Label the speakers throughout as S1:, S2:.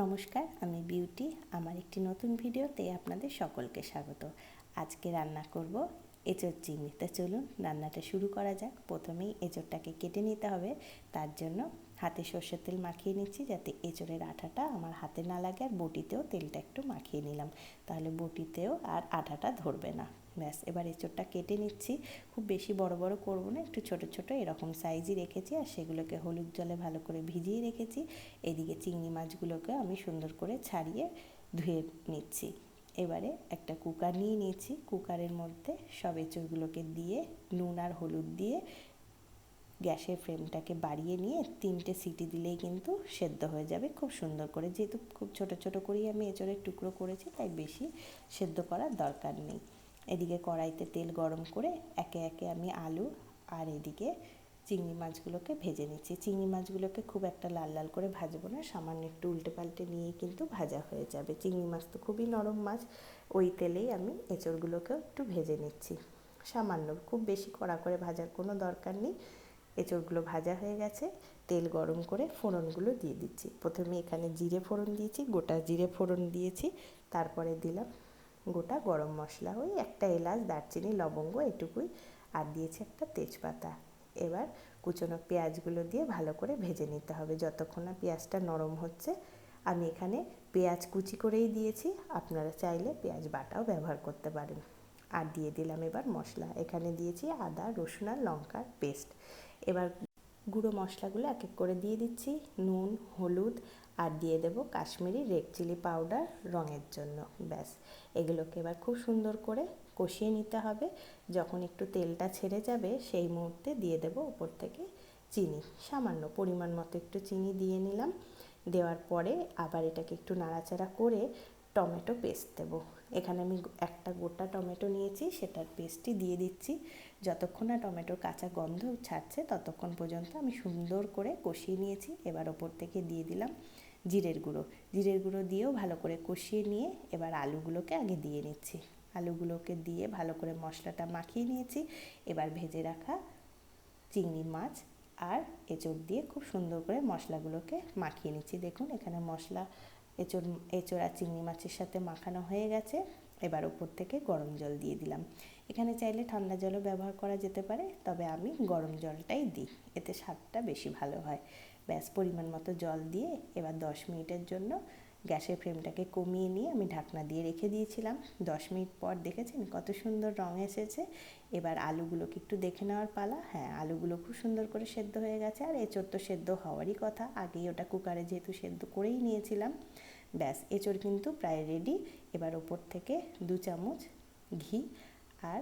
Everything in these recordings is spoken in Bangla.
S1: নমস্কার, আমি বিউটি। আমার একটি নতুন ভিডিওতে আপনাদের সকলকে স্বাগত। আজকে রান্না করব এঁচোড় চিংড়ি। তা চলুন রান্নাটা শুরু করা যাক। প্রথমেই এঁচোড়টাকে কেটে নিতে হবে। তার জন্য হাতে সর্ষের তেল মাখিয়ে নিচ্ছি, যাতে এঁচোড়ের আঠাটা আমার হাতে না লাগে। আর বটিতেও তেলটা একটু মাখিয়ে নিলাম, তাহলে বটিতেও আর আঠাটা ধরবে না। ব্যাস, এবার এঁচোড়টা কেটে নিচ্ছি। খুব বেশি বড় বড় করব না, একটু ছোট ছোট এরকম সাইজই রেখেছি। আর সেগুলোকে হলুদ জলে ভালো করে ভিজিয়ে রেখেছি। এদিকে চিংড়ি মাছগুলোকে আমি সুন্দর করে ছাড়িয়ে ধুয়ে নিচ্ছি। এবারে একটা কুকার নিয়ে নিয়েছি। কুকারের মধ্যে সব এঁচোড়গুলোকে দিয়ে নুন আর হলুদ দিয়ে গ্যাসের ফ্লেমটাকে বাড়িয়ে নিয়ে 3টে সিটি দিলেই কিন্তু সেদ্ধ হয়ে যাবে খুব সুন্দর করে। যেহেতু খুব ছোট ছোট করেই আমি এঁচোড়ের টুকরো করেছি, তাই বেশি সেদ্ধ করার দরকার নেই। এদিকে কড়াইতে তেল গরম করে একে একে আমি আলু আর এদিকে চিংড়ি মাছগুলোকে ভেজে নিচ্ছি। চিংড়ি মাছগুলোকে খুব একটা লাল লাল করে ভাজবো না, সামান্য একটু উল্টে পাল্টে নিয়েই কিন্তু ভাজা হয়ে যাবে। চিংড়ি মাছ তো খুবই নরম মাছ। ওই তেলেই আমি এঁচোড়গুলোকেও একটু ভেজে নিচ্ছি সামান্য, খুব বেশি কড়া করে ভাজার কোনো দরকার নেই। এঁচোড়গুলো ভাজা হয়ে গেছে। তেল গরম করে ফোড়নগুলো দিয়ে দিচ্ছি। প্রথমে এখানে জিরে ফোড়ন দিয়েছি, গোটা জিরে ফোড়ন দিয়েছি। তারপরে দিলাম গোটা গরম মশলা, ওই একটা এলাচ, দারচিনি, লবঙ্গ এটুকুই, আর দিয়েছি একটা তেজপাতা। এবার কুচনো পেঁয়াজগুলো দিয়ে ভালো করে ভেজে নিতে হবে যতক্ষণ না পেঁয়াজটা নরম হচ্ছে। আমি এখানে পেঁয়াজ কুচি করেই দিয়েছি, আপনারা চাইলে পেঁয়াজ বাটাও ব্যবহার করতে পারেন। আর দিয়ে দিলাম এবার মশলা। এখানে দিয়েছি আদা, রসুন আর লঙ্কার পেস্ট। এবার গুঁড়ো মশলাগুলো এক এক করে দিয়ে দিচ্ছি। নুন, হলুদ, আর দিয়ে দেবো কাশ্মীরি রেড চিলি পাউডার রঙের জন্য। ব্যাস, এগুলোকে এবার খুব সুন্দর করে কষিয়ে নিতে হবে। যখন একটু তেলটা ছেড়ে যাবে সেই মুহূর্তে দিয়ে দেবো উপর থেকে চিনি, সামান্য পরিমাণ মতো একটু চিনি দিয়ে নিলাম। দেওয়ার পরে আবার এটাকে একটু নাড়াচাড়া করে টমেটো পেস্ট দেবো। এখানে আমি একটা গোটা টমেটো নিয়েছি, সেটার পেস্টই দিয়ে দিচ্ছি। যতক্ষণ না টমেটোর কাঁচা গন্ধ ছাড়ছে ততক্ষণ পর্যন্ত আমি সুন্দর করে কষিয়ে নিয়েছি। এবার ওপর থেকে দিয়ে দিলাম জিরের গুঁড়ো। জিরের গুঁড়ো দিয়েও ভালো করে কষিয়ে নিয়ে এবার আলুগুলোকে আগে দিয়ে নিচ্ছি। আলুগুলোকে দিয়ে ভালো করে মশলাটা মাখিয়ে নিয়েছি। এবার ভেজে রাখা চিংড়ি মাছ আর এঁচোড় দিয়ে খুব সুন্দর করে মশলাগুলোকে মাখিয়ে নিচ্ছি। দেখুন এখানে মশলা এঁচোড় আর চিংড়ি মাছের সাথে মাখানো হয়ে গেছে। এবার ওপর থেকে গরম জল দিয়ে দিলাম। এখানে চাইলে ঠান্ডা জলও ব্যবহার করা যেতে পারে, তবে আমি গরম জলটাই দিই, এতে স্বাদটা বেশি ভালো হয়। ব্যাস, পরিমাণ মতো জল দিয়ে এবার 10 মিনিটের জন্য গ্যাসের ফ্লেমটাকে কমিয়ে নিয়ে আমি ঢাকনা দিয়ে রেখে দিয়েছিলাম। 10 মিনিট পর দেখেছেন কত সুন্দর রং এসেছে। এবার আলুগুলোকে একটু দেখে নেওয়ার পালা। হ্যাঁ, আলুগুলো খুব সুন্দর করে সেদ্ধ হয়ে গেছে। আর এঁচোড় তো সেদ্ধ হওয়ারই কথা, আগেই ওটা কুকারে যেহেতু সেদ্ধ করেই নিয়েছিলাম। ব্যাস, এঁচোড় কিন্তু প্রায় রেডি। এবার ওপর থেকে 2 চামচ ঘি আর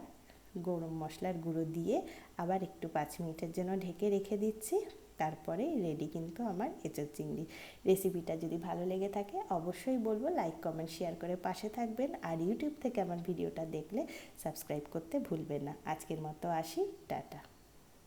S1: গরম মশলার গুঁড়ো দিয়ে আবার একটু 5 মিনিটের জন্য ঢেকে রেখে দিচ্ছি। তারপরে রেডি কিন্তু আমার এঁচোড় চিংড়ি। রেসিপিটা যদি ভালো লেগে থাকে অবশ্যই বলবো লাইক, কমেন্ট, শেয়ার করে পাশে থাকবেন। আর ইউটিউব থেকে আমার ভিডিওটা দেখলে সাবস্ক্রাইব করতে ভুলবেন না। আজকের মতো আসি, টাটা।